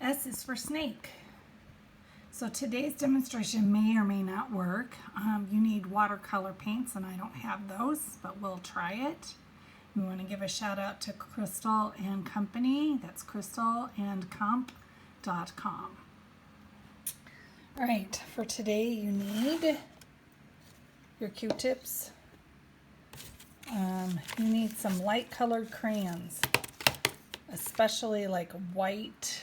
S is for snake. So today's demonstration may or may not work. You need watercolor paints, and I don't have those, but we'll try it. We want to give a shout out to Crystal and Company. That's crystalandcomp.com. All right, for today you need your Q-tips. You need some light colored crayons, especially like white,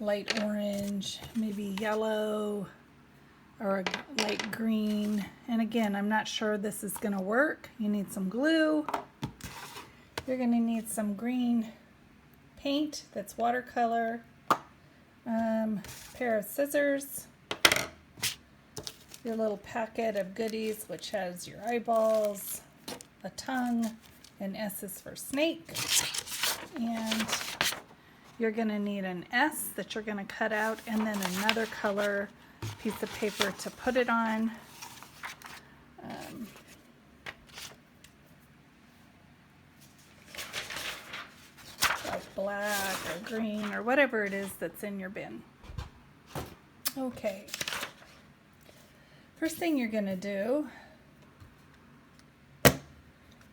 light orange, maybe yellow, or a light green. And again, I'm not sure this is going to work. You need some glue. You're going to need some green paint that's watercolor, pair of scissors, your little packet of goodies, which has your eyeballs, a tongue, and S is for snake. And you're going to need an S that you're going to cut out, and then another color piece of paper to put it on. Like black or green or whatever it is that's in your bin. Okay. First thing you're going to do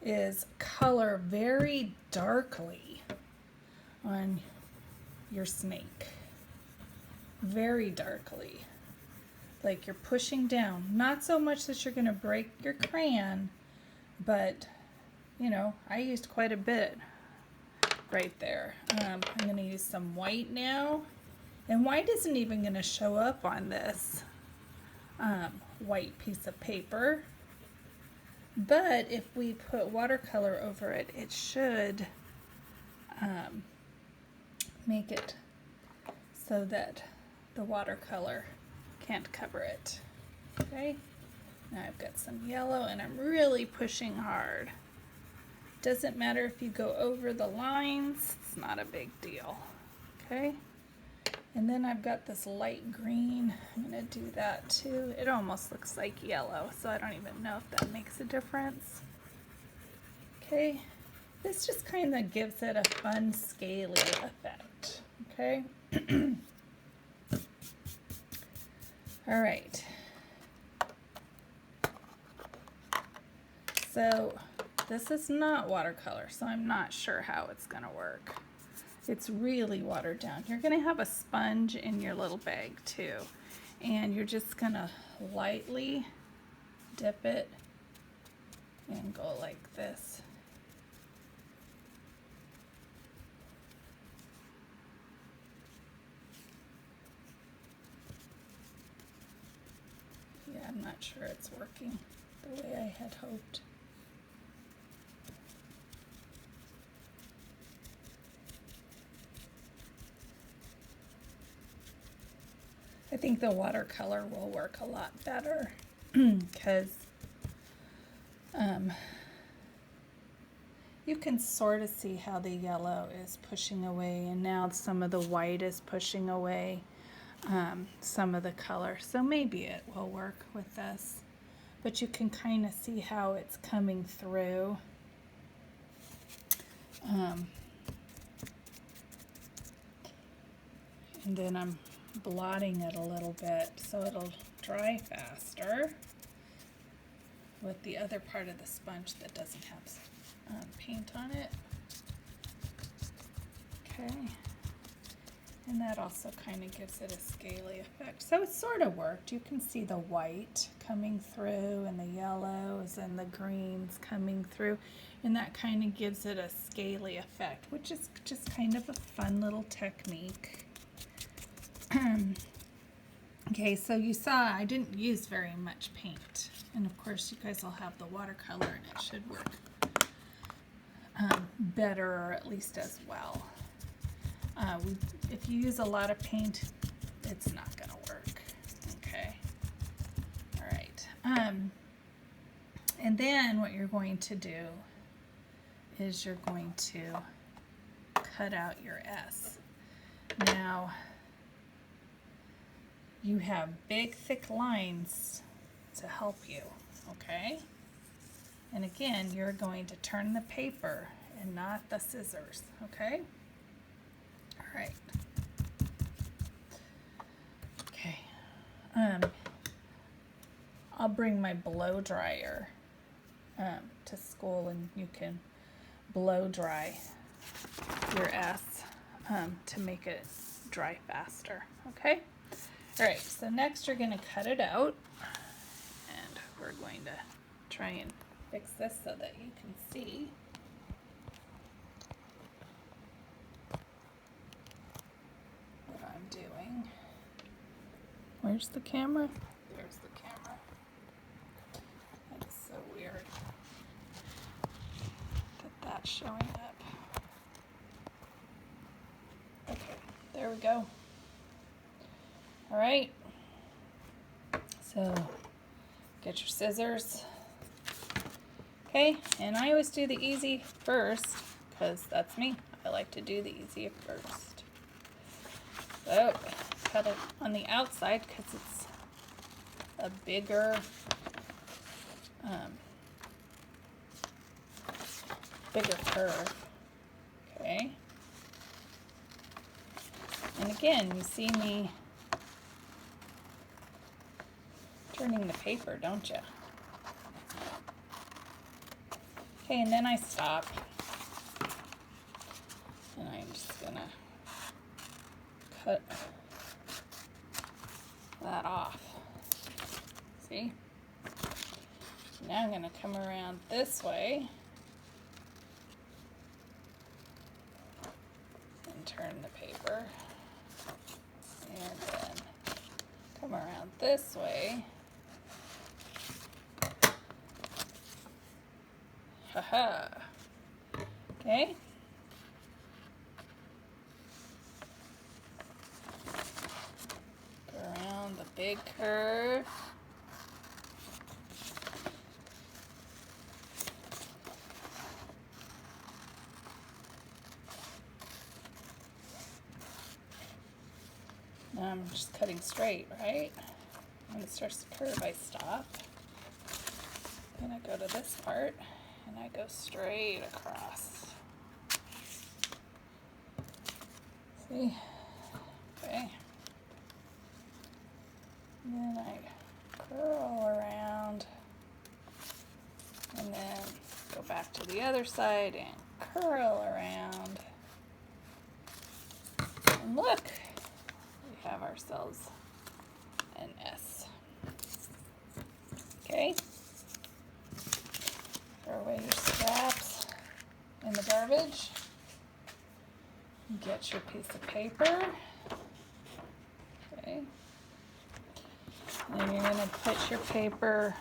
is color very darkly on your snake. Very darkly. Like you're pushing down. Not so much that you're going to break your crayon, but, you know, I used quite a bit right there. I'm going to use some white now. And white isn't even going to show up on this white piece of paper. But if we put watercolor over it, it should make it so that the watercolor can't cover it. Okay, now I've got some yellow and I'm really pushing hard. Doesn't matter if you go over the lines, it's not a big deal. Okay, and then I've got this light green. I'm going to do that too. It almost looks like yellow, so I don't even know if that makes a difference. Okay, this just kind of gives it a fun scaly effect. Okay. All right. So this is not watercolor, so I'm not sure how it's going to work. It's really watered down. You're going to have a sponge in your little bag too, and you're just going to lightly dip it and go like this. Yeah, I'm not sure it's working the way I had hoped. I think the watercolor will work a lot better because you can sort of see how the yellow is pushing away, and now some of the white is pushing away some of the color. So maybe it will work with this, but you can kind of see how it's coming through. And then I'm blotting it a little bit so it'll dry faster with the other part of the sponge that doesn't have paint on it. Okay, and that also kind of gives it a scaly effect. So it sort of worked. You can see the white coming through and the yellows and the greens coming through, and that kind of gives it a scaly effect, which is just kind of a fun little technique. Okay, so you saw I didn't use very much paint, and of course you guys will have the watercolor and it should work better, or at least as well. If you use a lot of paint, it's not going to work. Okay, all right. And then what you're going to do is you're going to cut out your S. Now, you have big, thick lines to help you, okay? And again, you're going to turn the paper and not the scissors, okay? All right. I'll bring my blow dryer to school, and you can blow dry your S to make it dry faster. Okay? All right, so next you're going to cut it out, and we're going to try and fix this so that you can see. What I'm doing. Where's the camera? There's the camera. That's so weird that that's showing up. Okay, there we go. All right, so get your scissors. Okay, and I always do the easy first because that's me. I like to do the easy first. So cut it on the outside because it's a bigger curve. Okay, and again, you see me turning the paper, don't you? Okay, and then I stop, and I'm just gonna cut that off. See? Now I'm gonna come around this way and turn the paper, and then come around this way. Haha. Okay. Go around the big curve. Now I'm just cutting straight, right? When it starts to curve, I stop. Then I go to this part, and I go straight across. See? Okay. And then I curl around, and then go back to the other side and curl around. And look, we have ourselves an S. Okay? Throw away your scraps in the garbage. Get your piece of paper. Okay. And you're going to put your paper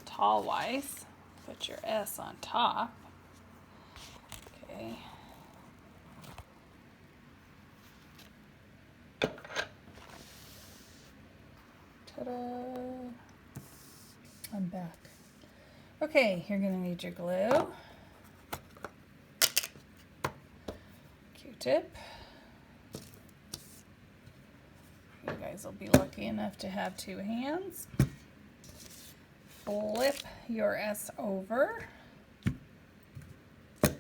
tall-wise. Put your S on top. Okay. Ta-da! I'm back. Okay, you're going to need your glue, Q-tip. You guys will be lucky enough to have two hands. Flip your S over. Okay.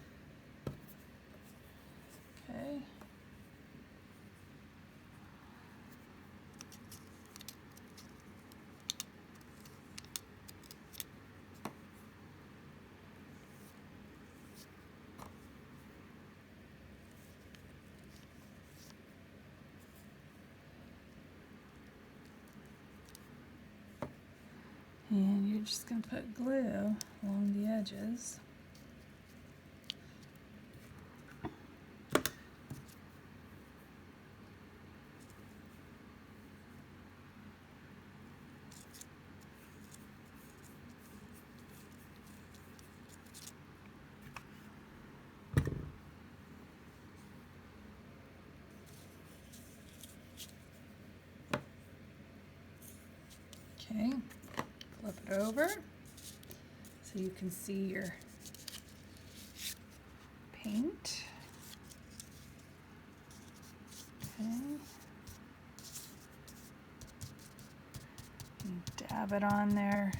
And you're just going to put glue along the edges. Okay. Flip it over so you can see your paint. Okay. And dab it on there.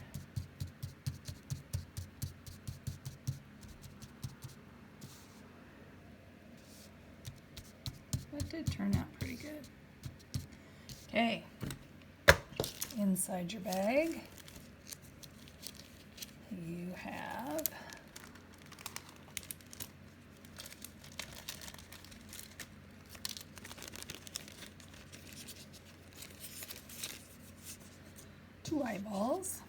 That did turn out pretty good. Okay. Inside your bag, you have two eyeballs,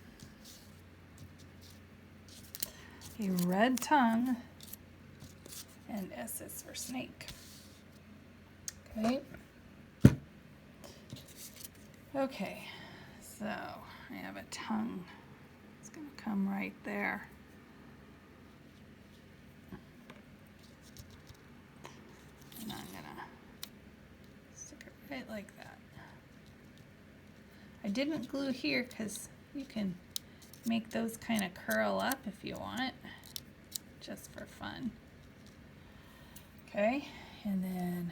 a red tongue, and S is for snake. Okay. Okay, so I have a tongue. It's going to come right there. And I'm going to stick it right like that. I didn't glue here because you can make those kind of curl up if you want, just for fun. Okay, and then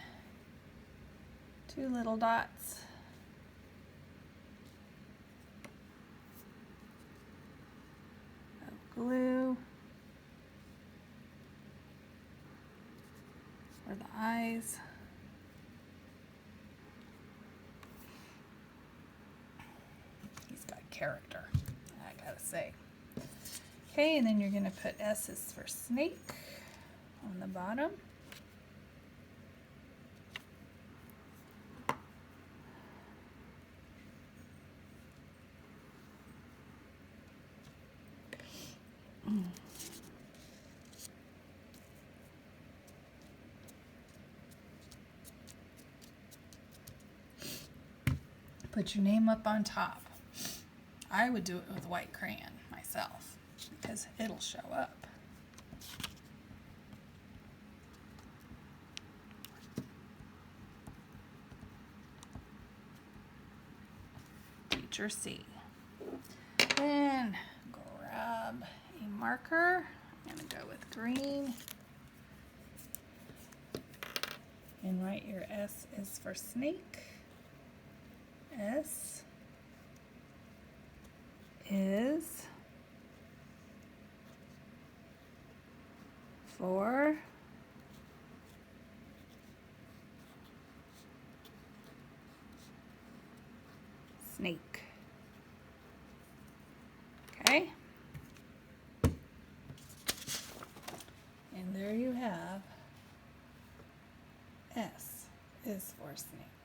two little dots. Of glue for the eyes. He's got character, I gotta say. Okay, and then you're gonna put S's for snake on the bottom. Put your name up on top. I would do it with white crayon myself because it'll show up. Teacher C. Then grab a marker. I'm going to go with green. And write your S is for snake. S is for snake. Okay? And there you have S is for snake.